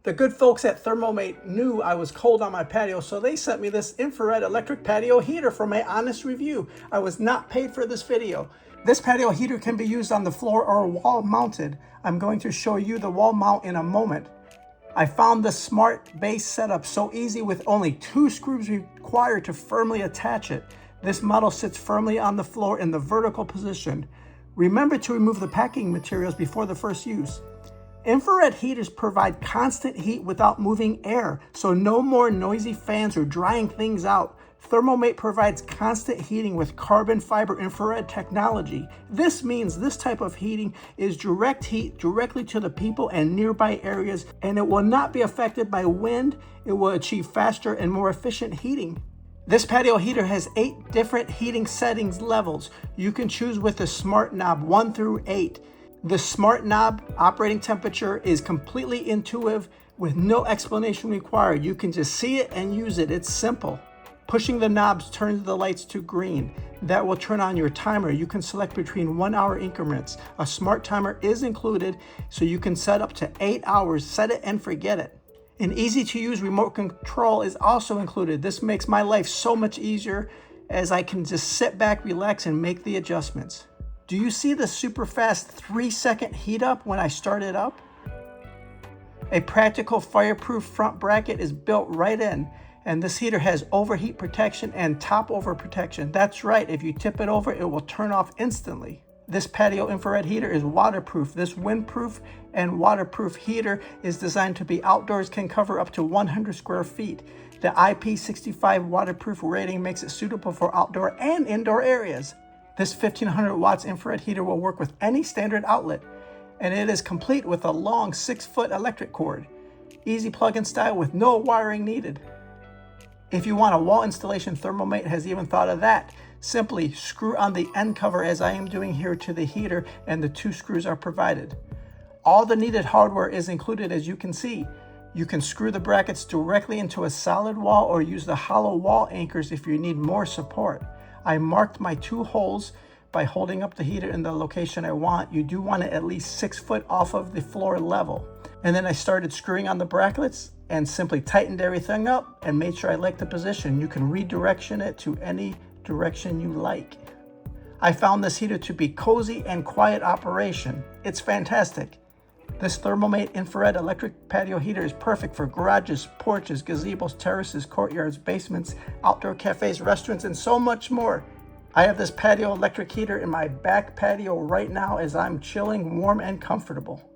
The good folks at ThermoMate knew I was cold on my patio, so they sent me this infrared electric patio heater for my honest review. I was not paid for this video. This patio heater can be used on the floor or wall mounted. I'm going to show you the wall mount in a moment. I found the smart base setup so easy with only 2 screws required to firmly attach it. This model sits firmly on the floor in the vertical position. Remember to remove the packing materials before the first use. Infrared heaters provide constant heat without moving air, so no more noisy fans or drying things out. ThermoMate provides constant heating with carbon fiber infrared technology. This means this type of heating is direct heat directly to the people and nearby areas, and it will not be affected by wind. It will achieve faster and more efficient heating. This patio heater has 8 different heating settings levels. You can choose with the smart knob 1 through 8. The smart knob operating temperature is completely intuitive with no explanation required. You can just see it and use it. It's simple. Pushing the knobs turns the lights to green. That will turn on your timer. You can select between 1-hour increments. A smart timer is included, so you can set up to 8 hours. Set it and forget it. An easy-to-use remote control is also included. This makes my life so much easier as I can just sit back, relax, and make the adjustments. Do you see the super fast 3-second heat up when I start it up? A practical fireproof front bracket is built right in, and this heater has overheat protection and top over protection. That's right, if you tip it over, it will turn off instantly. This patio infrared heater is waterproof. This windproof and waterproof heater is designed to be outdoors, can cover up to 100 square feet. The IP65 waterproof rating makes it suitable for outdoor and indoor areas. This 1500 watts infrared heater will work with any standard outlet, and it is complete with a long 6-foot electric cord. Easy plug-in style with no wiring needed. If you want a wall installation, ThermoMate has even thought of that. Simply screw on the end cover as I am doing here to the heater, and the 2 screws are provided. All the needed hardware is included, as you can see. You can screw the brackets directly into a solid wall or use the hollow wall anchors if you need more support. I marked my 2 holes by holding up the heater in the location I want. You do want it at least 6 foot off of the floor level. And then I started screwing on the brackets and simply tightened everything up and made sure I liked the position. You can redirection it to any direction you like. I found this heater to be cozy and quiet operation. It's fantastic. This ThermoMate infrared electric patio heater is perfect for garages, porches, gazebos, terraces, courtyards, basements, outdoor cafes, restaurants, and so much more. I have this patio electric heater in my back patio right now as I'm chilling, warm and comfortable.